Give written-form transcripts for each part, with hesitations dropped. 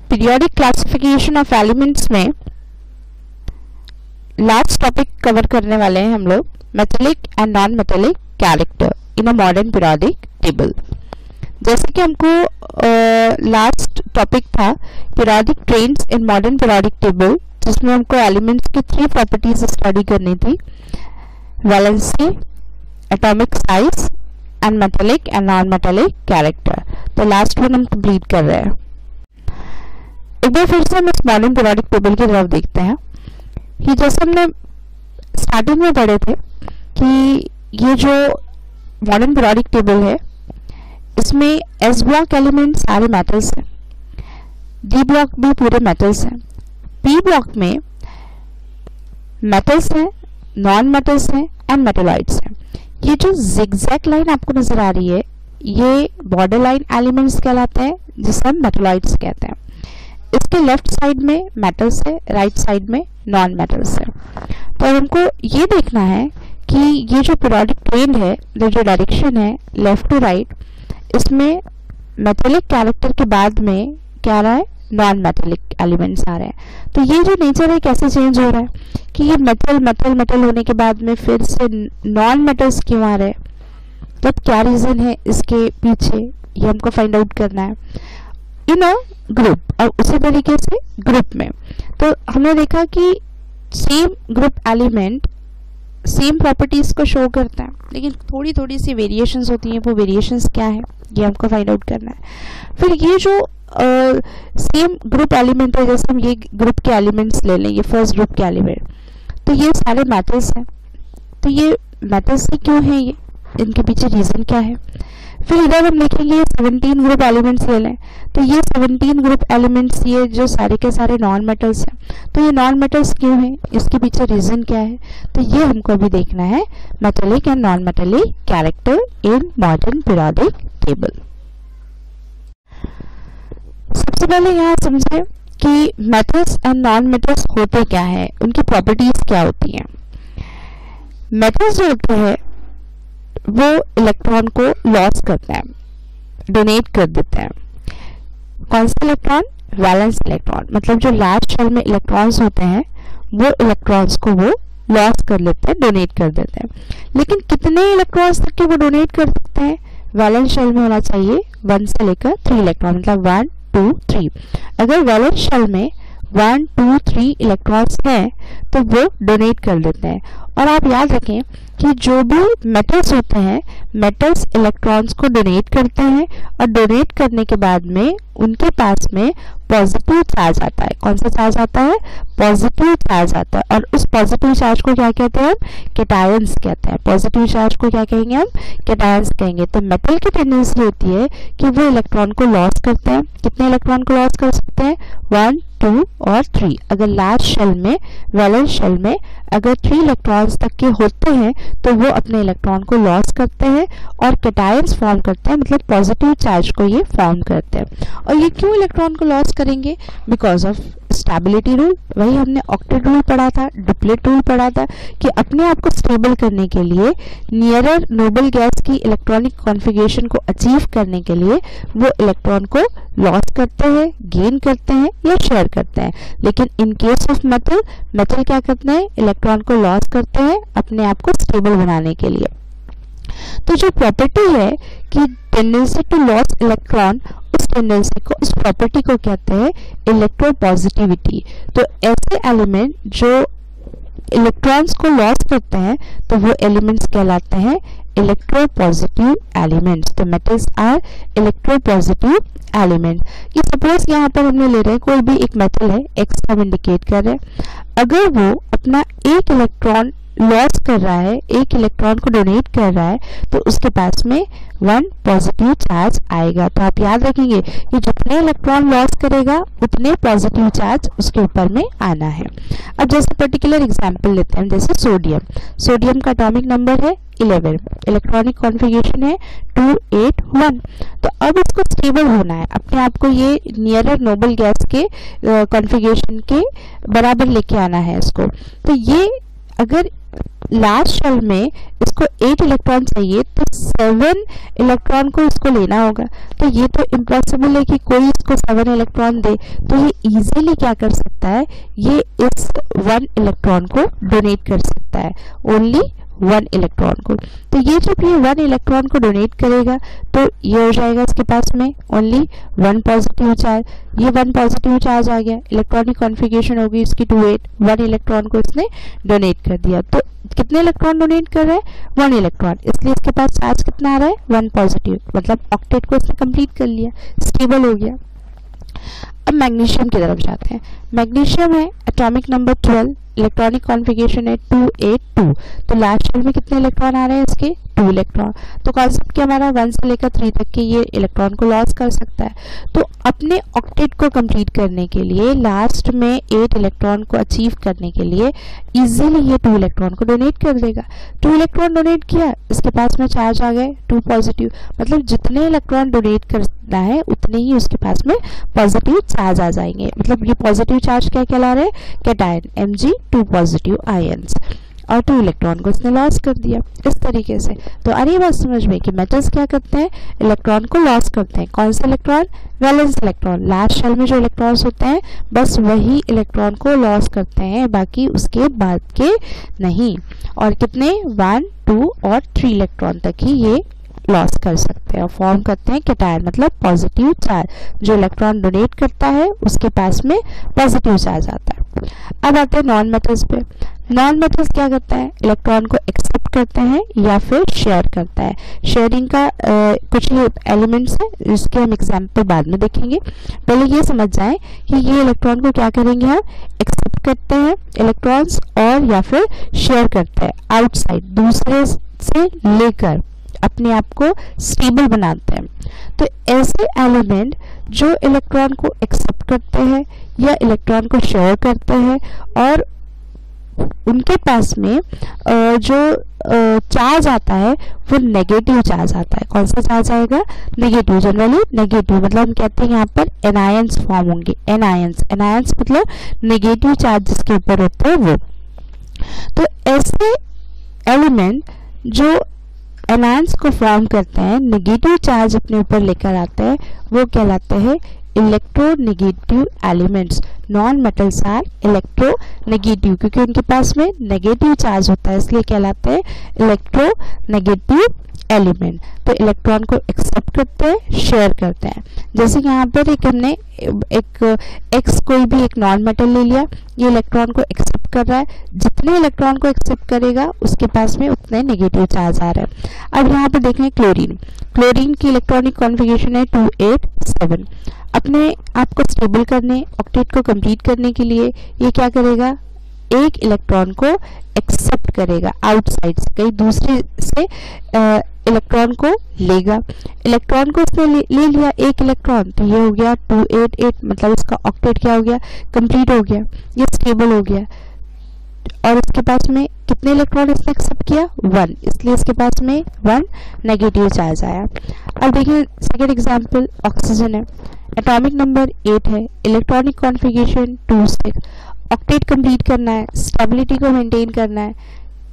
Periodic classification of elements में last topic cover करने वाले हैं हम लोग, metallic and non metallic character in a modern periodic table. जैसे कि हमको लास्ट टॉपिक था periodic trends in modern periodic table, जिसमें हमको एलिमेंट्स की 3 प्रॉपर्टीज स्टडी करनी थी, valency, atomic size and metallic and non metallic character. तो लास्ट वन हम कंप्लीट कर रहे हैं। एक बार फिर से हम इस मॉडर्न पीरियोडिक टेबल की तरफ देखते हैं कि जैसे हमने स्टार्टिंग में पढ़े थे कि ये जो मॉडर्न पीरियोडिक टेबल है इसमें एस ब्लॉक एलिमेंट सारे मेटल्स हैं, डी ब्लॉक भी पूरे मेटल्स हैं, पी ब्लॉक में मेटल्स हैं, नॉन मेटल्स हैं एंड मेटेलॉइड्स हैं। ये जो जिगजैग लाइन आपको नजर आ रही है ये बॉर्डर लाइन एलिमेंट्स कहलाते हैं, जिसे हम मेटेलॉइड्स कहते हैं। इसके लेफ्ट साइड में मेटल्स है, राइट साइड में नॉन मेटल्स है। तो हमको ये देखना है कि ये जो पीरियोडिक ट्रेंड है, जो डायरेक्शन है लेफ्ट टू राइट, इसमें मेटेलिक कैरेक्टर के बाद में क्या आ रहा है, नॉन मेटेलिक एलिमेंट्स आ रहे हैं। तो ये जो नेचर है कैसे चेंज हो रहा है कि ये मेटल मेटल मेटल होने के बाद में फिर से नॉन मेटल्स क्यों आ रहे हैं, तो क्या रीजन है इसके पीछे, ये हमको फाइंड आउट करना है इन अ ग्रुप। और उसी तरीके से ग्रुप में तो हमने देखा कि same group element same properties को शो करता है, लेकिन थोड़ी थोड़ी सी वेरिएशंस होती हैं। वो वेरिएशंस क्या है ये हमको फाइंड आउट करना है। फिर ये जो सेम ग्रुप एलिमेंट है, जैसे हम ये ग्रुप के एलिमेंट्स ले लें, ये फर्स्ट ग्रुप के एलिमेंट, तो ये सारे मेटल्स हैं। तो ये मेटल्स क्यों है, ये इनके पीछे रीजन क्या है। फिर इधर हम देखेंगे 17 ग्रुप एलिमेंट्स ले लें, तो ये 17 ग्रुप एलिमेंट्स ये जो सारे के सारे नॉन मेटल्स हैं, तो ये नॉन मेटल्स क्यों हैं, इसके पीछे रीजन क्या है। तो ये हमको अभी देखना है metallic and non metallic character in modern periodic table. सबसे पहले यहाँ समझे कि मेटल्स एंड नॉन मेटल्स होते क्या है, उनकी प्रॉपर्टीज क्या होती हैं। मेटल्स जो होते हैं वो इलेक्ट्रॉन को लॉस करता है, डोनेट कर देता है। कौन सा इलेक्ट्रॉन, वैलेंस इलेक्ट्रॉन, मतलब जो लार्ज शेल में इलेक्ट्रॉन्स होते हैं वो इलेक्ट्रॉन्स को वो लॉस कर लेते हैं, डोनेट कर देते हैं। लेकिन कितने इलेक्ट्रॉन्स तक के वो डोनेट कर सकते हैं, वैलेंस शेल में होना चाहिए 1 से लेकर 3 इलेक्ट्रॉन, मतलब 1 2 3। अगर वैलेंस शेल में 1 2 3 इलेक्ट्रॉन्स हैं तो वो डोनेट कर देते हैं। और आप याद रखें कि जो भी मेटल्स होते हैं, मेटल्स इलेक्ट्रॉन्स को डोनेट करते हैं और डोनेट करने के बाद में उनके पास में पॉजिटिव चार्ज आता है। कौन सा चार्ज आता है, पॉजिटिव चार्ज आता है। और उस पॉजिटिव चार्ज को क्या कहते हैं, कैटायंस कहते हैं। पॉजिटिव चार्ज को क्या कहेंगे हम, कैटायंस कहेंगे। तो मेटल की टेंडेंसी होती है कि वो इलेक्ट्रॉन को लॉस करते हैं। कितने इलेक्ट्रॉन को लॉस कर सकते हैं, 1 2 और 3। अगर लार्ज शेल में, वैलेंस शेल में अगर 3 इलेक्ट्रॉन्स तक के होते हैं तो वो अपने इलेक्ट्रॉन को लॉस करते हैं और कैटायंस फॉर्म करते हैं, मतलब पॉजिटिव चार्ज को ये फॉर्म करते हैं। और ये क्यों इलेक्ट्रॉन को लॉस करेंगे, बिकॉज ऑफ स्टेबिलिटी रूल। वही हमने ऑक्टेट रूल पढ़ा था, डुप्लेट रूल पढ़ा था कि अपने आप को स्टेबल करने के लिए, नियरर नोबल गैस की इलेक्ट्रॉनिक कॉन्फ़िगरेशन को अचीव करने के लिए वो इलेक्ट्रॉन को लॉस करते हैं, गेन करते हैं या शेयर करते हैं। लेकिन in case of metal, metal क्या करते हैं, इलेक्ट्रॉन को लॉस करते हैं अपने आप को स्टेबल बनाने के लिए। तो जो प्रॉपर्टी है कि टेंडेंसी टू लॉस इलेक्ट्रॉन, उस टेंडेंसी को, उस प्रॉपर्टी को कहते हैं इलेक्ट्रोपॉजिटिविटी। तो ऐसे एलिमेंट जो इलेक्ट्रॉन्स को लॉस करते हैं तो वो एलिमेंट्स कहलाते हैं इलेक्ट्रोपॉजिटिव एलिमेंट्स। तो मेटल्स आर इलेक्ट्रोपॉजिटिव एलिमेंट। ये सपोज यहाँ पर हमने ले रहे हैं कोई भी एक मेटल है, एक्स हम इंडिकेट कर रहे हैं। अगर वो अपना एक इलेक्ट्रॉन लॉस कर रहा है, एक इलेक्ट्रॉन को डोनेट कर रहा है, तो उसके पास में 1 पॉजिटिव चार्ज आएगा। तो आप याद रखेंगे कि जितने इलेक्ट्रॉन लॉस करेगा उतने पॉजिटिव चार्ज उसके ऊपर में आना है। अब जैसे पर्टिकुलर एग्जांपल लेते हैं, जैसे सोडियम। सोडियम का एटॉमिक नंबर है 11, इलेक्ट्रॉनिक कॉन्फ़िगरेशन है 2 8 1। तो अब इसको स्टेबल होना है, अपने आप को ये नियरर नोबल गैस के कॉन्फ़िगरेशन के बराबर लेके आना है इसको। तो ये अगर लास्ट शेल में इसको 8 इलेक्ट्रॉन चाहिए तो 7 इलेक्ट्रॉन को इसको लेना होगा। तो ये तो इम्पॉसिबल है कि कोई इसको 7 इलेक्ट्रॉन दे, तो ये इजीली क्या कर सकता है, ये इस 1 इलेक्ट्रॉन को डोनेट कर सकता है, ओनली 1 इलेक्ट्रॉन को। तो ये जब ये 1 इलेक्ट्रॉन को डोनेट करेगा तो ये हो जाएगा इसके पास में ओनली 1 पॉजिटिव चार्ज। ये 1 पॉजिटिव चार्ज आ गया, इलेक्ट्रॉनिक कॉन्फ़िगरेशन होगी इसकी 2-8, 1 इलेक्ट्रॉन को इसने डोनेट कर दिया। तो कितने इलेक्ट्रॉन डोनेट कर रहा है, 1 इलेक्ट्रॉन, इसलिए इसके पास चार्ज कितना आ रहा है, 1 पॉजिटिव, मतलब ऑक्टेट को इसने कंप्लीट कर लिया, स्टेबल हो गया। अब मैग्नीशियम की तरफ जाते हैं। मैग्नीशियम है एटॉमिक नंबर 12, इलेक्ट्रॉनिक कॉन्फ़िगरेशन है 282। तो लास्ट शेल में कितने इलेक्ट्रॉन आ रहे हैं इसके, 2 इलेक्ट्रॉन। तो कॉन्सेप्ट क्या हमारा 1 से लेकर 3 तक के ये इलेक्ट्रॉन को लॉस कर सकता है। तो अपने ऑक्टेट को कंप्लीट करने के लिए, लास्ट में 8 इलेक्ट्रॉन को अचीव करने के लिए इजीली ये 2 इलेक्ट्रॉन को डोनेट कर देगा। 2 इलेक्ट्रॉन डोनेट किया, इसके पास में चार्ज आ गए 2 पॉजिटिव, मतलब जितने इलेक्ट्रॉन डोनेट करना है उतने ही उसके पास में पॉजिटिव चार्ज आ जाएंगे। मतलब ये पॉजिटिव चार्ज क्या कहला रहे हैं, कैटायन, Mg2 पॉजिटिव आयंस, और 2 इलेक्ट्रॉन को इसने लॉस कर दिया इस तरीके से। तो आ रही बात समझ में कि मेटल्स क्या करते हैं, इलेक्ट्रॉन को लॉस करते हैं। कौन सा electron, valence electron. Last shell में जो इलेक्ट्रॉन्स होते हैं बस वही इलेक्ट्रॉन को लॉस करते हैं, बाकी उसके बाद के नहीं। और कितने, 1, 2 और 3 इलेक्ट्रॉन तक ही ये लॉस कर सकते हैं और फॉर्म करते हैं कैटायन, मतलब पॉजिटिव चार्ज। जो इलेक्ट्रॉन डोनेट करता है उसके पास में पॉजिटिव चार्ज आता है। अब आते हैं नॉन मेटल्स पे। नॉन मेटल्स क्या करता है, इलेक्ट्रॉन को एक्सेप्ट करते हैं या फिर शेयर करता है। शेयरिंग का कुछ एलिमेंट्स है, इसके हम एग्जाम्पल बाद में देखेंगे। पहले ये समझ जाएं कि ये इलेक्ट्रॉन को क्या करेंगे हम, एक्सेप्ट करते हैं इलेक्ट्रॉन्स और या फिर शेयर करते हैं आउटसाइड, दूसरे से लेकर अपने आप को स्टेबल बनाते हैं। तो ऐसे एलिमेंट जो इलेक्ट्रॉन को एक्सेप्ट करते हैं या इलेक्ट्रॉन को शेयर करते हैं और उनके पास में जो चार्ज आता है वो नेगेटिव चार्ज आता है। कौन सा चार्ज आएगा, नेगेटिव, जनरली नेगेटिव, मतलब हम कहते हैं यहाँ पर एनायंस फॉर्म होंगे। एनायंस मतलब नेगेटिव चार्ज जिसके ऊपर होते हैं वो। तो ऐसे एलिमेंट जो एनायंस को फॉर्म करते हैं, नेगेटिव चार्ज अपने ऊपर लेकर आते हैं, वो कहलाते हैं electronegative elements. Non metals are electronegative, क्योंकि उनके पास में नेगेटिव चार्ज होता है इसलिए कहलाते हैं इलेक्ट्रोनेगेटिव एलिमेंट। तो इलेक्ट्रॉन को एक्सेप्ट करते हैं, शेयर करते हैं। जैसे यहाँ पर एक हमने एक एक्स कोई भी एक नॉन मेटल ले लिया, ये इलेक्ट्रॉन को एक्सेप्ट कर रहा है, जितने इलेक्ट्रॉन को एक्सेप्ट करेगा उसके पास में उतने नेगेटिव चार्ज आ रहा है। अब यहाँ पर देखें क्लोरीन की इलेक्ट्रॉनिक कॉन्फ़िगरेशन है 287। अपने आप को स्टेबल करने, ऑक्टेट को कंप्लीट करने के लिए ये क्या करेगा, एक इलेक्ट्रॉन को एक्सेप्ट करेगा आउटसाइड से, कहीं दूसरे से इलेक्ट्रॉन को लेगा। इलेक्ट्रॉन को इसने ले लिया एक इलेक्ट्रॉन, तो ये हो गया 288, मतलब इसका ऑक्टेट क्या हो गया, कंप्लीट हो गया, ये स्टेबल हो गया। और इसके पास में कितने इलेक्ट्रॉन इसने एक्सेप्ट किया, 1, इसलिए इसके पास में 1 नेगेटिव चार्ज आया। अब देखिए सेकेंड एग्जाम्पल, ऑक्सीजन है, एटॉमिक नंबर 8 है, इलेक्ट्रॉनिक कॉन्फ़िगरेशन 26, ऑक्टेट कंप्लीट करना है, स्टेबिलिटी को मेंटेन करना है,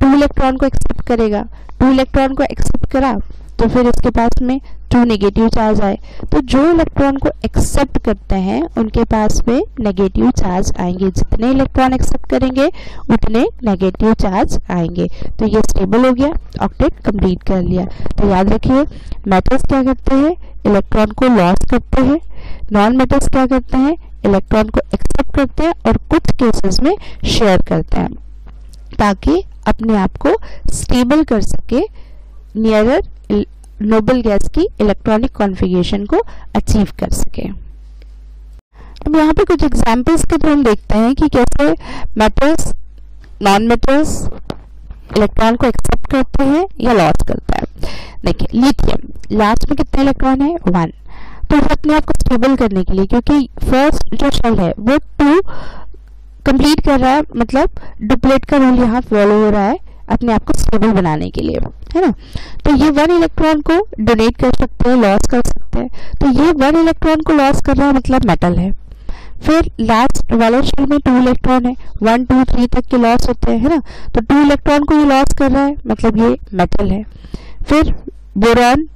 2 इलेक्ट्रॉन को एक्सेप्ट करेगा, 2 इलेक्ट्रॉन को एक्सेप्ट करा तो फिर इसके पास में 2 नेगेटिव चार्ज आए। तो जो इलेक्ट्रॉन को एक्सेप्ट करते हैं उनके पास में नेगेटिव चार्ज आएंगे, जितने इलेक्ट्रॉन एक्सेप्ट करेंगे उतने नेगेटिव चार्ज आएंगे। तो ये स्टेबल हो गया, ऑक्टेट कंप्लीट कर लिया। तो याद रखिए मेटल्स क्या करते हैं, इलेक्ट्रॉन को लॉस करते हैं। नॉन मेटल्स क्या करते हैं, इलेक्ट्रॉन को एक्सेप्ट करते हैं और कुछ केसेस में शेयर करते हैं, ताकि अपने आप को स्टेबल कर सके, नियरर नोबल गैस की इलेक्ट्रॉनिक कॉन्फ़िगरेशन को अचीव कर सके। अब यहाँ पे कुछ एग्जांपल्स के थ्रू हम देखते हैं कि कैसे मेटल्स, नॉन मेटल्स इलेक्ट्रॉन को एक्सेप्ट करते हैं या लॉस करता है। देखिए लिथियम, लास्ट में कितने इलेक्ट्रॉन है, 1। तो अपने आप को स्टेबल करने के लिए, क्योंकि फर्स्ट जो शेल है वो 2 कंप्लीट कर रहा है, मतलब डुप्लेट का रूल यहाँ फॉलो हो रहा है अपने आप को स्टेबल बनाने के लिए, है ना। तो ये 1 इलेक्ट्रॉन को डोनेट कर सकते हैं, लॉस कर सकते हैं। तो ये 1 इलेक्ट्रॉन को लॉस कर रहा है मतलब मेटल है। फिर लास्ट वाले शेल में 2 इलेक्ट्रॉन है, 1 2 3 तक के लॉस होते हैं, है ना, तो 2 इलेक्ट्रॉन को ये लॉस कर रहा है, मतलब ये मेटल है। फिर बोरॉन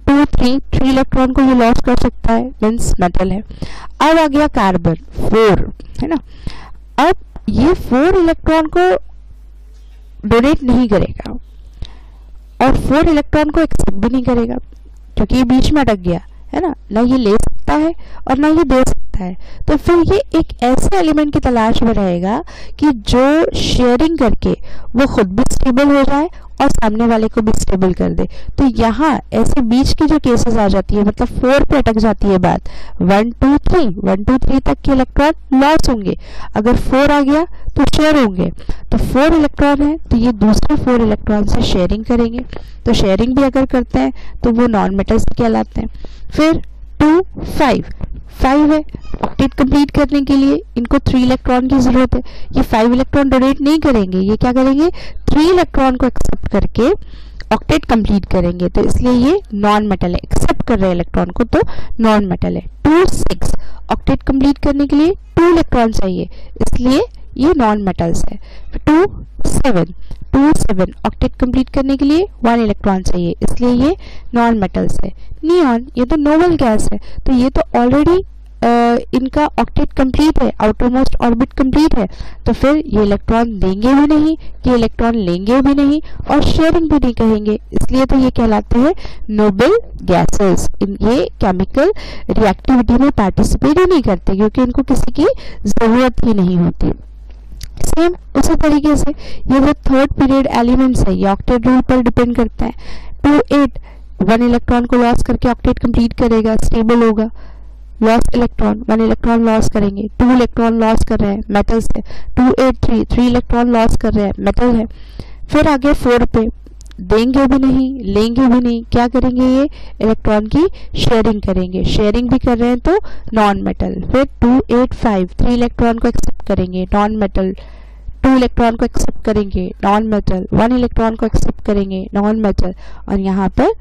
2 3 इलेक्ट्रॉन को ये लॉस कर सकता है, मीन्स मेटल है। अब आ गया कार्बन 4, है ना, अब ये 4 इलेक्ट्रॉन को डोनेट नहीं करेगा और 4 इलेक्ट्रॉन को एक्सेप्ट भी नहीं करेगा, क्योंकि ये बीच में अटक गया, है ना ये ले सकता है और ना ये दे सकता है। तो फिर ये एक ऐसे एलिमेंट की तलाश में रहेगा कि जो शेयरिंग करके वो खुद भी स्टेबल हो जाए और सामने वाले को भी स्टेबल कर दे। तो यहाँ ऐसे बीच की जो केसेस आ जाती है, मतलब 4 पे अटक जाती है बात, 1 2 3 तक के इलेक्ट्रॉन लॉस होंगे, अगर 4 आ गया तो शेयर होंगे। तो 4 इलेक्ट्रॉन है तो ये दूसरे 4 इलेक्ट्रॉन से शेयरिंग करेंगे, तो शेयरिंग भी अगर करते हैं तो वो नॉन मेटल्स कहलाते हैं। फिर 2 5 है, ऑक्टेट कंप्लीट करने के लिए इनको 3 इलेक्ट्रॉन की जरूरत है। ये 5 इलेक्ट्रॉन डोनेट नहीं करेंगे, ये क्या करेंगे, 3 इलेक्ट्रॉन को एक्सेप्ट करके ऑक्टेट कंप्लीट करेंगे, तो इसलिए ये नॉन मेटल है, एक्सेप्ट कर रहे हैं इलेक्ट्रॉन को तो नॉन मेटल है। 2 6 ऑक्टेट कंप्लीट करने के लिए 2 इलेक्ट्रॉन चाहिए, इसलिए ये नॉन मेटल्स है। 2 7 ऑक्टेट कंप्लीट करने के लिए 1 इलेक्ट्रॉन चाहिए, इसलिए ये नॉन मेटल्स है। नियॉन ये तो नोबल गैस है, तो ये तो ऑलरेडी इनका ऑक्टेट कंप्लीट है, आउटर मोस्ट ऑर्बिट कंप्लीट है, तो फिर ये इलेक्ट्रॉन देंगे भी नहीं, ये इलेक्ट्रॉन लेंगे भी नहीं और शेयरिंग भी नहीं कहेंगे, इसलिए तो ये कहलाते हैं नोबल गैसेस। ये केमिकल रिएक्टिविटी में पार्टिसिपेट ही नहीं करते क्योंकि इनको किसी की जरूरत ही नहीं होती। सेम उसी तरीके से ये जो थर्ड पीरियड एलिमेंट्स है ये ऑक्टेट रूल पर डिपेंड करते हैं। 2 8 1 इलेक्ट्रॉन को लॉस करके ऑक्टेट कंप्लीट करेगा, स्टेबल होगा। लॉस्ट इलेक्ट्रॉन 1 इलेक्ट्रॉन लॉस करेंगे, 2 इलेक्ट्रॉन लॉस कर रहे हैं, मेटल्स है। 2 8 3 इलेक्ट्रॉन लॉस कर रहे हैं, मेटल है। फिर आगे 4 पे देंगे भी नहीं लेंगे भी नहीं, क्या करेंगे, ये इलेक्ट्रॉन की शेयरिंग करेंगे, शेयरिंग भी कर रहे हैं तो नॉन मेटल। फिर 2 8 5 3 इलेक्ट्रॉन को एक्सेप्ट करेंगे, नॉन मेटल। 2 इलेक्ट्रॉन को एक्सेप्ट करेंगे, नॉन मेटल। 1 इलेक्ट्रॉन को एक्सेप्ट करेंगे, नॉन मेटल। और यहाँ पर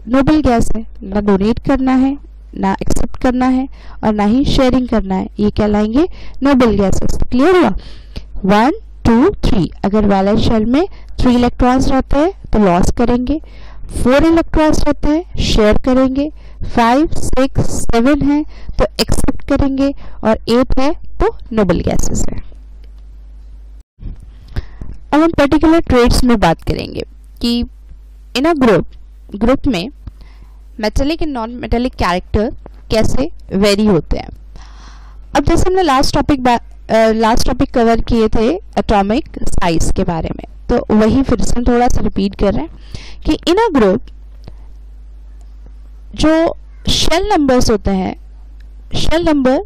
नोबल गैस है, ना डोनेट करना है, ना एक्सेप्ट करना है और ना ही शेयरिंग करना है, ये कहलाएंगे नोबल गैसेस। क्लियर हुआ? 1 2 3 अगर वैलेंस शेल में 3 इलेक्ट्रॉन्स रहते हैं तो लॉस करेंगे, 4 इलेक्ट्रॉन्स रहते हैं शेयर करेंगे, 5 6 7 है तो एक्सेप्ट करेंगे और 8 है तो नोबल गैसेस है। अब हम पर्टिकुलर ट्रेड्स में बात करेंगे कि इन अ ग्रुप में metallic and non metallic character कैसे वेरी होते हैं। अब जैसे हमने लास्ट टॉपिक कवर किए थे एटॉमिक साइज के बारे में, तो वही फिर से थोड़ा सा रिपीट कर रहे हैं कि इन अ ग्रुप जो शेल नंबर्स होते हैं, शेल नंबर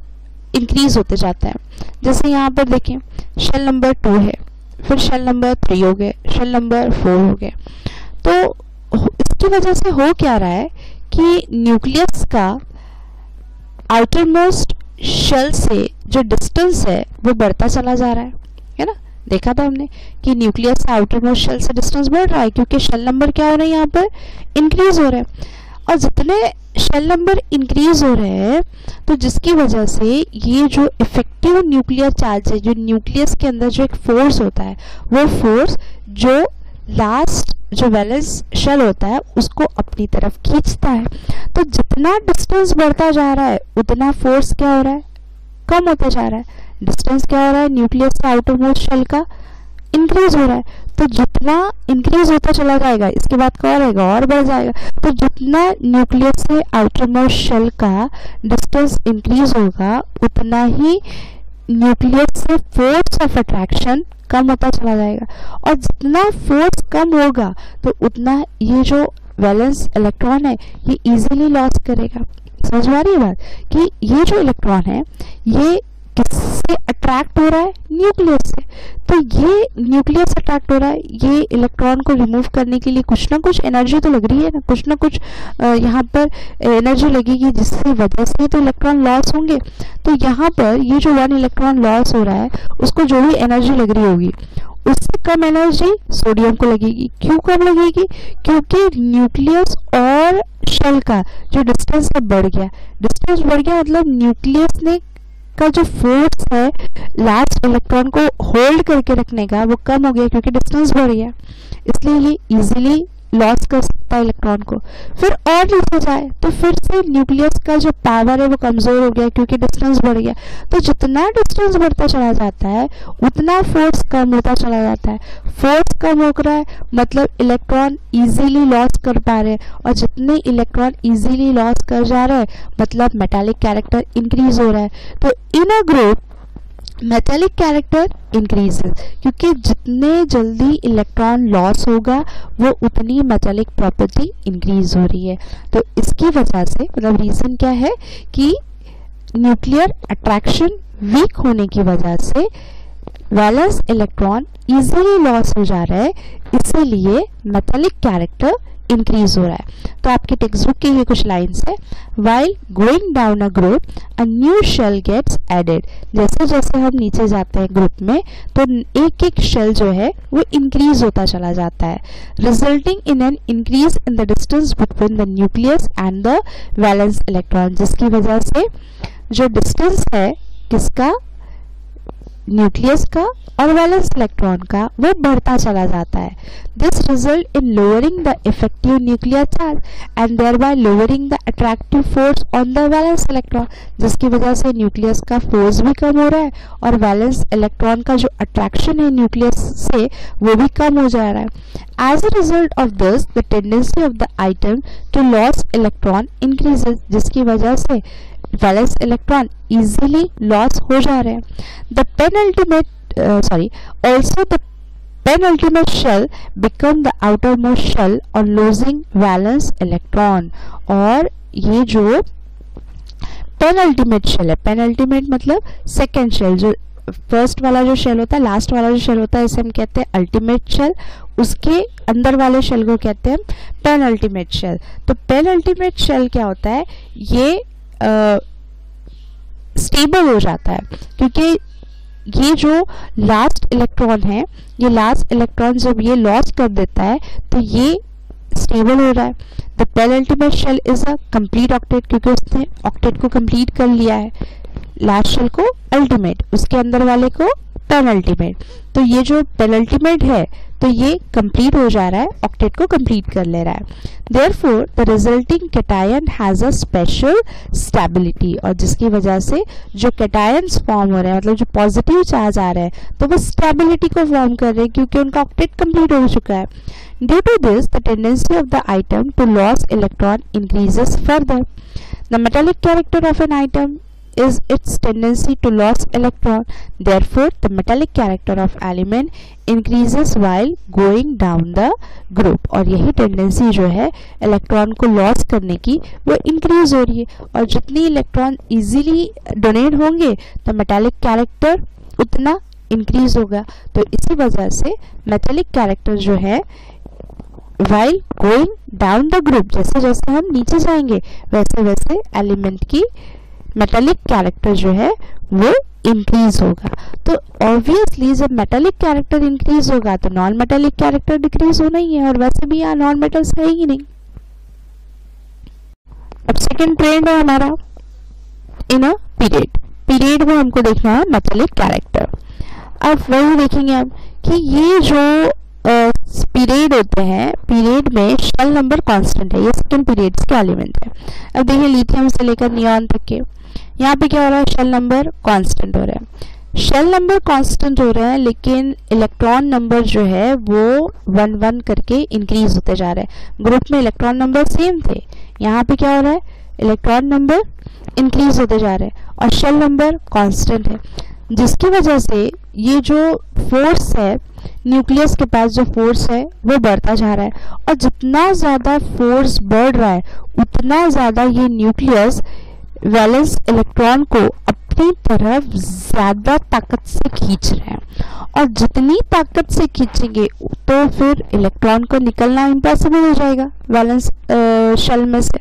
इंक्रीज होते जाते हैं। जैसे यहाँ पर देखें शेल नंबर 2 है, फिर शेल नंबर 3 हो गए, शेल नंबर 4 हो गए। तो इसकी वजह से हो क्या रहा है कि न्यूक्लियस का आउटर मोस्ट शेल से जो डिस्टेंस है वो बढ़ता चला जा रहा है ना। देखा था हमने कि न्यूक्लियस से आउटर मोस्ट शेल से डिस्टेंस बढ़ रहा है क्योंकि शेल नंबर क्या हो रहा है, यहाँ पर इंक्रीज हो रहा है। और जितने शेल नंबर इंक्रीज हो रहे हैं तो जिसकी वजह से ये जो इफेक्टिव न्यूक्लियर चार्ज है, जो न्यूक्लियस के अंदर जो एक फोर्स होता है, वो फोर्स जो लास्ट जो वैलेंस शेल होता है उसको अपनी तरफ खींचता है। तो जितना डिस्टेंस बढ़ता जा रहा है उतना फोर्स क्या हो रहा है, कम होता जा रहा है। डिस्टेंस क्या हो रहा है, न्यूक्लियस से आउटर मोस्ट शेल का इंक्रीज हो रहा है। तो जितना इंक्रीज होता चला जाएगा इसके बाद क्या रहेगा, और बढ़ जाएगा। तो जितना न्यूक्लियस से आउटर मोस्ट शेल का डिस्टेंस इंक्रीज होगा उतना ही न्यूक्लियस से फोर्स ऑफ अट्रैक्शन कम होता चला जाएगा। और जितना फोर्स कम होगा तो उतना ये जो वैलेंस इलेक्ट्रॉन है ये इजीली लॉस करेगा। समझ में आ रही है बात कि ये जो इलेक्ट्रॉन है ये किससे अट्रैक्ट हो रहा है, न्यूक्लियस से। तो ये न्यूक्लियस अट्रैक्ट हो रहा है, ये इलेक्ट्रॉन को रिमूव करने के लिए कुछ ना कुछ एनर्जी तो लग रही है ना, कुछ ना कुछ यहाँ पर एनर्जी लगेगी जिससे वजह से तो इलेक्ट्रॉन लॉस होंगे। तो यहाँ पर ये जो 1 इलेक्ट्रॉन लॉस हो रहा है उसको जो भी एनर्जी लग रही होगी उससे कम एनर्जी सोडियम को लगेगी। क्यों कम लगेगी, क्योंकि न्यूक्लियस और शेल का जो डिस्टेंस है बढ़ गया। डिस्टेंस बढ़ गया मतलब न्यूक्लियस ने का जो फोर्स है लास्ट इलेक्ट्रॉन को होल्ड करके रखने का वो कम हो गया क्योंकि डिस्टेंस बढ़ गया, इसलिए ये इजीली लॉस कर सकता है इलेक्ट्रॉन को। फिर और नीचे जाए तो फिर से न्यूक्लियस का जो पावर है वो कमजोर हो गया क्योंकि डिस्टेंस बढ़ गया। तो जितना डिस्टेंस बढ़ता चला जाता है उतना फोर्स कम होता चला जाता है। फोर्स कम हो रहा है मतलब इलेक्ट्रॉन इजीली लॉस कर पा रहे हैं, और जितने इलेक्ट्रॉन इजीली लॉस कर जा रहे हैं मतलब मेटालिक कैरेक्टर इंक्रीज हो रहा है। तो in a group metallic character increases, क्योंकि जितने जल्दी इलेक्ट्रॉन लॉस होगा वो उतनी मेटालिक प्रॉपर्टी इंक्रीज हो रही है। तो इसकी वजह से मतलब रीजन क्या है कि न्यूक्लियर अट्रैक्शन वीक होने की वजह से वैलेंस इलेक्ट्रॉन इजीली लॉस हो जा रहा है, इसीलिए मेटालिक कैरेक्टर इंक्रीज हो रहा है। तो आपके टेक्स्ट बुक की ये कुछ लाइन्स है, while going down a group a new shell gets added. जैसे जैसे हम नीचे जाते हैं ग्रुप में तो एक एक शेल जो है वो इंक्रीज होता चला जाता है, resulting in an increase in the distance between the nucleus and the valence electron, जिसकी वजह से जो डिस्टेंस है किसका, न्यूक्लियस का और वैलेंस इलेक्ट्रॉन का, वो बढ़ता चला जाता है। This result in lowering the effective nuclear charge and thereby lowering the attractive force on the valence electron, जिसकी वजह से न्यूक्लियस का फोर्स भी कम हो रहा है और वैलेंस इलेक्ट्रॉन का जो अट्रैक्शन है न्यूक्लियस से वो भी कम हो जा रहा है। As a result of this the tendency of the atom to loss electron increases, जिसकी वजह से वैलेंस इलेक्ट्रॉन इजीली लॉस हो जा रहे हैं। The penultimate shell become the outermost shell on losing valence electron, और ये जो पेनल्टीमेट शेल है, पेनल्टीमेट मतलब सेकेंड शेल, जो फर्स्ट वाला जो शेल होता है, लास्ट वाला जो शेल होता है, इसे हम कहते हैं अल्टीमेट शेल, उसके अंदर वाले शेल को कहते हैं पेनल्टीमेट शेल। तो पेनल्टीमेट शेल क्या होता है, ये स्टेबल हो जाता है क्योंकि ये जो लास्ट इलेक्ट्रॉन है, ये लास्ट इलेक्ट्रॉन जब ये लॉस कर देता है तो ये स्टेबल हो रहा है। The penultimate shell is a complete octet, क्योंकि उसने ऑक्टेट को कंप्लीट कर लिया है, लास्ट शेल को अल्टीमेट, उसके अंदर वाले को पेनल्टीमेट। तो ये जो पेनल्टीमेट है तो ये कंप्लीट हो जा रहा है, ऑक्टेट को कंप्लीट कर ले रहा है। Therefore the resulting cation has a special stability, और जिसकी वजह से जो कैटायंस फॉर्म हो रहे हैं मतलब जो पॉजिटिव चार्ज आ रहे हैं तो वो स्टेबिलिटी को फॉर्म कर रहे हैं क्योंकि उनका ऑक्टेट कंप्लीट हो चुका है। Due to this the tendency of the atom to loss electron increases further. The metallic character of an atom is its tendency to lose electron. Therefore, the metallic character of element increases while going down the group. और यही tendency जो है electron को loss करने की वो increase हो रही है, और जितनी इलेक्ट्रॉन इजीली डोनेट होंगे तो मेटालिक कैरेक्टर उतना इंक्रीज होगा। तो इसी वजह से मेटालिक कैरेक्टर जो है while going down the group, जैसे जैसे हम नीचे जाएंगे वैसे वैसे एलिमेंट की मेटालिक कैरेक्टर जो है वो इंक्रीज होगा। तो ऑब्वियसली जब मेटालिक कैरेक्टर इंक्रीज होगा तो नॉन मेटालिक कैरेक्टर डिक्रीज होना ही है, और वैसे भी यहाँ नॉन मेटल्स है ही नहीं। अब सेकंड ट्रेंड है हमारा इन अ पीरियड में हमको देखना है मेटालिक कैरेक्टर। अब वही देखेंगे हम कि ये जो पीरियड होते हैं, पीरियड में शेल नंबर कांस्टेंट है, ये सेकंड पीरियड्स के एलिमेंट है। अब देखिए लिथियम से लेकर नियॉन तक के यहाँ पे क्या हो रहा है, शेल नंबर कांस्टेंट हो रहा है। शेल नंबर कांस्टेंट हो रहा है लेकिन इलेक्ट्रॉन नंबर जो है वो 1-1 करके इंक्रीज होते जा रहे हैं। ग्रुप में इलेक्ट्रॉन नंबर सेम थे, यहाँ पे क्या हो रहा है, इलेक्ट्रॉन नंबर इंक्रीज होते जा रहे हैं और शेल नंबर कांस्टेंट है, जिसकी वजह से ये जो फोर्स है न्यूक्लियस के पास जो फोर्स है वो बढ़ता जा रहा है, और जितना ज्यादा फोर्स बढ़ रहा है उतना ज्यादा ये न्यूक्लियस वैलेंस इलेक्ट्रॉन को अपनी तरफ ज्यादा ताकत से खींच रहे हैं, और जितनी ताकत से खींचेंगे तो फिर इलेक्ट्रॉन को निकलना इम्पॉसिबल हो जाएगा। वैलेंस शेल में से,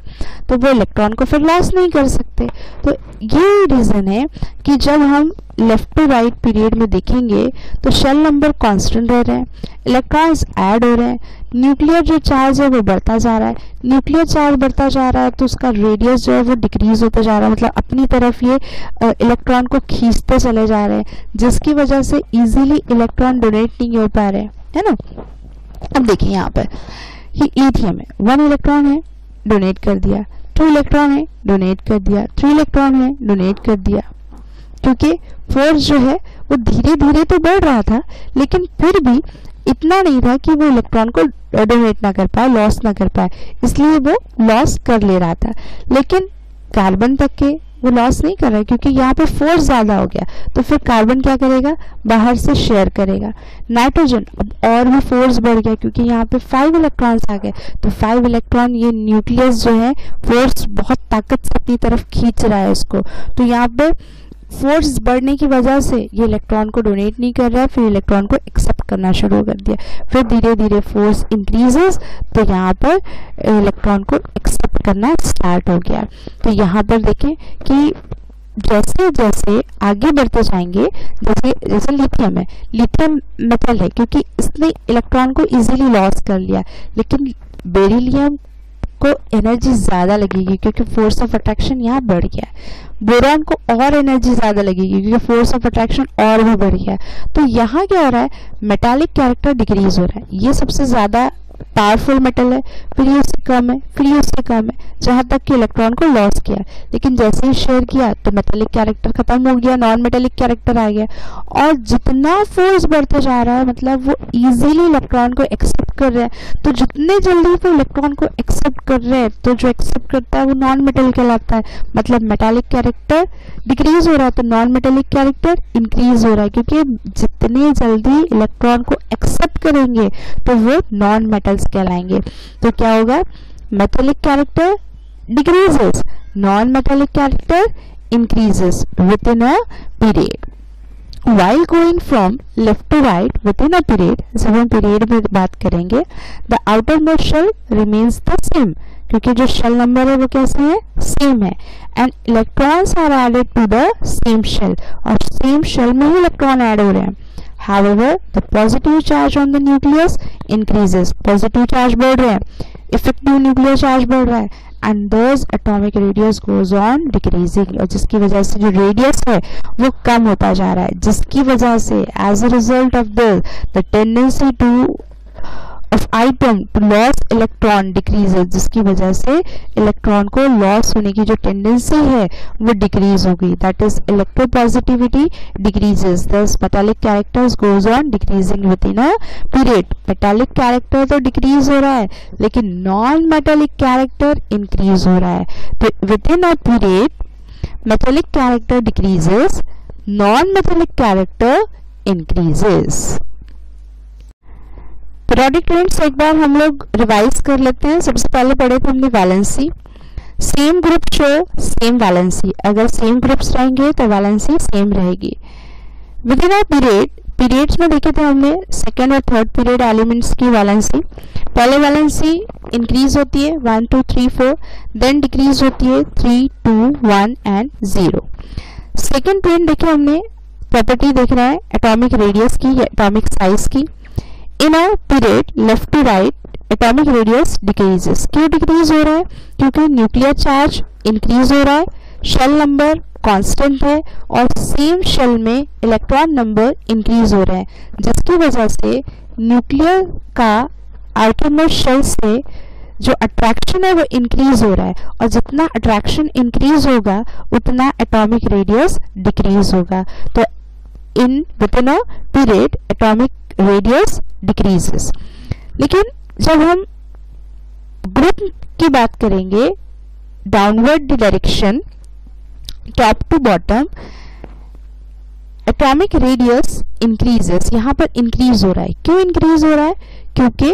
तो वो इलेक्ट्रॉन को फिर लॉस नहीं कर सकते। तो ये रीज़न है कि जब हम लेफ्ट टू राइट पीरियड में देखेंगे तो शेल नंबर कांस्टेंट रह रहे हैं, इलेक्ट्रॉन्स ऐड हो रहे हैं, न्यूक्लियर जो चार्ज है वो बढ़ता जा रहा है। न्यूक्लियर चार्ज बढ़ता जा रहा है तो उसका रेडियस जो है वो डिक्रीज होता जा रहा है, मतलब अपनी तरफ ये इलेक्ट्रॉन को खींचते चले जा रहे हैं, जिसकी वजह से इजीली इलेक्ट्रॉन डोनेट नहीं हो पा रहे हैं, है ना। अब देखिए यहाँ पर ये लिथियम है, 1 इलेक्ट्रॉन है, डोनेट कर दिया, 2 इलेक्ट्रॉन है, डोनेट कर दिया, 3 इलेक्ट्रॉन है, डोनेट कर दिया, क्योंकि फोर्स जो है वो धीरे धीरे तो बढ़ रहा था, लेकिन फिर भी इतना नहीं था कि वो इलेक्ट्रॉन को डोनेट ना कर पाए, लॉस ना कर पाए, इसलिए वो लॉस कर ले रहा था। लेकिन कार्बन तक के वो लॉस नहीं कर रहा है, क्योंकि यहाँ पे फोर्स ज्यादा हो गया, तो फिर कार्बन क्या करेगा, बाहर से शेयर करेगा। नाइट्रोजन अब और भी फोर्स बढ़ गया, क्योंकि यहाँ पे 5 इलेक्ट्रॉन्स आ गए, तो 5 इलेक्ट्रॉन ये न्यूक्लियस जो है फोर्स बहुत ताकत से अपनी तरफ खींच रहा है उसको, तो यहाँ पे फोर्स बढ़ने की वजह से ये इलेक्ट्रॉन को डोनेट नहीं कर रहा है, फिर इलेक्ट्रॉन को एक्सेप्ट करना शुरू कर दिया, फिर धीरे धीरे फोर्स इंक्रीजेस, तो यहाँ पर इलेक्ट्रॉन को एक्सेप्ट करना स्टार्ट हो गया। तो यहाँ पर देखें कि जैसे जैसे आगे बढ़ते जाएंगे, जैसे जैसे लिथियम है, लिथियम मेटल है क्योंकि इसने इलेक्ट्रॉन को इजीली लॉस कर लिया, लेकिन बेरिलियम को एनर्जी ज्यादा लगेगी क्योंकि फोर्स ऑफ अट्रैक्शन यहाँ बढ़ गया है। बोरॉन को और एनर्जी ज्यादा लगेगी क्योंकि फोर्स ऑफ अट्रैक्शन और भी बढ़ गया है। तो यहाँ क्या हो रहा है, मेटालिक कैरेक्टर डिक्रीज हो रहा है, ये सबसे ज्यादा पावरफुल मेटल है, फिर ये उससे कम है, फिर ये उससे कम है, जहां तक कि इलेक्ट्रॉन को लॉस किया, लेकिन जैसे ही शेयर किया तो मेटालिक कैरेक्टर खत्म हो गया, नॉन मेटालिक कैरेक्टर आ गया। और जितना फोर्स बढ़ते जा रहा है, मतलब वो इजीली इलेक्ट्रॉन को एक्सेप्ट कर रहे हैं, तो जितने जल्दी वो इलेक्ट्रॉन को एक्सेप्ट कर रहे हैं, तो जो एक्सेप्ट करता है वो नॉन मेटालिक कहलाता है, मतलब मेटालिक कैरेक्टर डिक्रीज हो रहा है तो नॉन मेटालिक कैरेक्टर इंक्रीज हो रहा है, क्योंकि जितने जल्दी इलेक्ट्रॉन को एक्सेप्ट करेंगे तो वो नॉन मेटल्स कहलाएंगे। तो क्या होगा, metallic character decreases, non metallic character increases with in a period. While going from left to right within a period, जब हम पीरियड में बात करेंगे, the outermost shell remains the same, क्योंकि जो शेल नंबर है वो कैसे है, सेम है, and electrons are added to the same shell, और सेम शेल में ही इलेक्ट्रॉन ऐड हो रहे हैं। However, the positive charge on the nucleus increases, positive charge बढ़ रहे हैं, इफेक्टिव न्यूक्लियर चार्ज बढ़ रहा है, and thus atomic radius goes on decreasing, और जिसकी वजह से जो रेडियस है वो कम होता जा रहा है, जिसकी वजह से as a result of this the tendency to of atom to lose electron decreases, जिसकी वजह से इलेक्ट्रॉन को लॉस होने की जो टेंडेंसी है वो डिक्रीज हो गई, that is electropositivity decreases, thus metallic characters goes on decreasing within a period। Metallic character तो डिक्रीज हो रहा है लेकिन नॉन मेटालिक कैरेक्टर इंक्रीज हो रहा है, तो with in a period metallic character decreases, non metallic character increases. Periodic trends एक बार हम लोग रिवाइज कर लेते हैं। सबसे पहले पढ़े थे हमने valency, same group show same valency, अगर सेम ग्रुप्स रहेंगे तो वैलेंसी सेम रहेगी। With in a period, periods में देखे थे हमने सेकेंड और थर्ड पीरियड एलिमेंट्स की वैलेंसी। पहले वैलेंसी इंक्रीज होती है 1 2 3 4, देन डिक्रीज होती है 3 2 1 एंड 0। सेकेंड ट्रेंड देखे हमने, प्रॉपर्टी देख रहे हैं एटॉमिक रेडियस की, एटॉमिक साइज की। In a period left to right atomic radius decreases, क्यों डिक्रीज हो रहा है, क्योंकि न्यूक्लियर चार्ज इंक्रीज हो रहा है, शेल नंबर कांस्टेंट है और सेम शेल में इलेक्ट्रॉन नंबर इंक्रीज हो रहा है, जिसकी वजह से न्यूक्लियर का आउटरमोस्ट शेल से जो अट्रैक्शन है वो इंक्रीज हो रहा है, और जितना अट्रैक्शन इंक्रीज होगा उतना एटॉमिक रेडियस डिक्रीज होगा। तो in within a period atomic radius decreases. लेकिन जब हम ग्रुप की बात करेंगे, downward direction top to bottom, atomic radius increases, यहाँ पर इंक्रीज हो रहा है। क्यों इंक्रीज हो रहा है, क्योंकि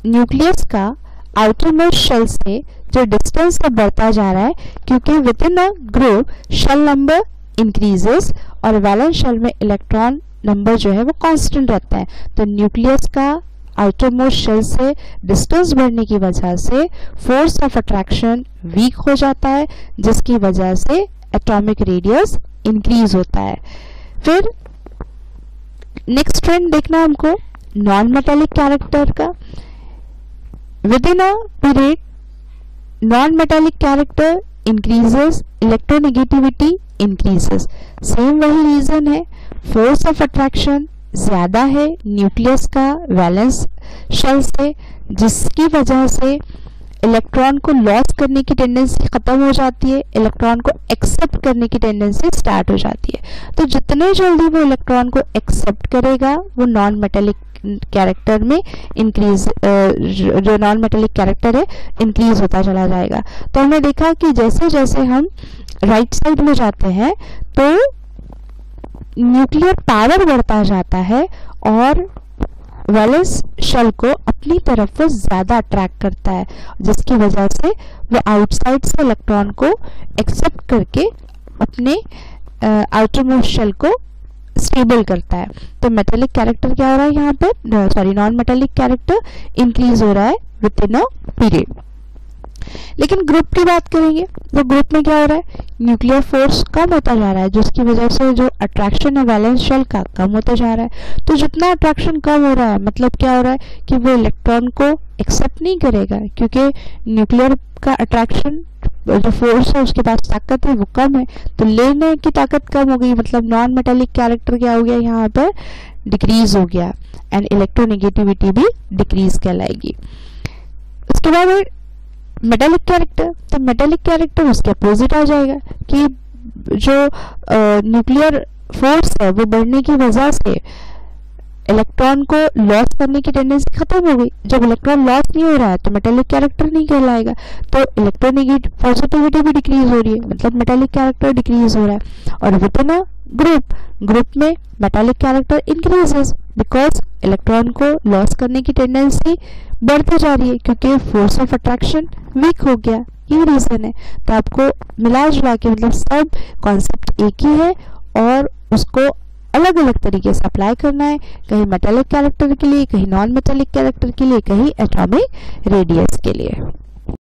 न्यूक्लियस का आउटरमोस्ट शेल से जो डिस्टेंस है बढ़ता जा रहा है, क्योंकि within a group shell number increases और वैलेंस शेल में इलेक्ट्रॉन नंबर जो है वो कांस्टेंट रहता है। तो न्यूक्लियस का आउटर मोस्ट शेल से डिस्टेंस बढ़ने की वजह से फोर्स ऑफ अट्रैक्शन वीक हो जाता है, जिसकी वजह से एटॉमिक रेडियस इंक्रीज होता है। फिर नेक्स्ट ट्रेंड देखना हमको नॉन मेटेलिक कैरेक्टर का। With in a period non metallic character increases, electronegativity increases. Same वही रीजन है, फोर्स ऑफ अट्रैक्शन ज्यादा है न्यूक्लियस का वैलेंस शेल से, जिसकी वजह से इलेक्ट्रॉन को लॉस करने की टेंडेंसी खत्म हो जाती है, इलेक्ट्रॉन को एक्सेप्ट करने की टेंडेंसी स्टार्ट हो जाती है। तो जितने जल्दी वो इलेक्ट्रॉन को एक्सेप्ट करेगा वो नॉन मेटेलिक कैरेक्टर में इंक्रीज, जो नॉन मेटेलिक कैरेक्टर है इंक्रीज होता चला जाएगा। तो हमने देखा कि जैसे जैसे हम राइट साइड में जाते हैं तो न्यूक्लियर पावर बढ़ता जाता है और वैलेंस शेल को अपनी तरफ वो ज्यादा अट्रैक्ट करता है, जिसकी वजह से वो आउटसाइड से इलेक्ट्रॉन को एक्सेप्ट करके अपने आउटर मोस्ट शेल को स्टेबल करता है। तो मेटेलिक कैरेक्टर क्या हो रहा है यहाँ पे, sorry non metallic character increase हो रहा है विद इन अ पीरियड। लेकिन ग्रुप की बात करेंगे तो ग्रुप में क्या हो रहा है, न्यूक्लियर फोर्स कम होता जा रहा है, जिसकी वजह से जो अट्रैक्शन है वैलेंस शेल का कम होता जा रहा है। तो जितना अट्रैक्शन कम हो रहा है मतलब क्या हो रहा है कि वो इलेक्ट्रॉन को एक्सेप्ट नहीं करेगा, क्योंकि न्यूक्लियर का अट्रैक्शन जो फोर्स है उसके पास ताकत है वो कम है, तो लेने की ताकत कम हो गई, मतलब नॉन मेटेलिक कैरेक्टर क्या हो गया यहाँ पर, डिक्रीज हो गया एंड इलेक्ट्रोनेगेटिविटी भी डिक्रीज कहलाएगी। उसके बाद मेटेलिक कैरेक्टर, तो मेटेलिक कैरेक्टर उसके अपोजिट आ जाएगा कि जो न्यूक्लियर फोर्स है वो बढ़ने की वजह से इलेक्ट्रॉन को लॉस करने की टेंडेंसी खत्म हो गई। जब इलेक्ट्रॉन लॉस नहीं हो रहा है तो मेटेलिक कैरेक्टर नहीं कहलाएगा, तो इलेक्ट्रोनेगेटिव पॉजिटिविटी भी डिक्रीज हो रही है, मतलब मेटेलिक कैरेक्टर डिक्रीज हो रहा है। और विद इन ग्रुप में metallic character increases because electron को लॉस करने की टेंडेंसी बढ़ती जा रही है, क्योंकि फोर्स ऑफ अट्रैक्शन वीक हो गया, ये रीजन है। तो आपको मिला जुला के मतलब सब कॉन्सेप्ट एक ही है और उसको अलग अलग तरीके से अप्लाई करना है, कहीं मेटेलिक कैरेक्टर के लिए, कहीं नॉन मेटेलिक कैरेक्टर के लिए, कहीं एटॉमिक रेडियस के लिए।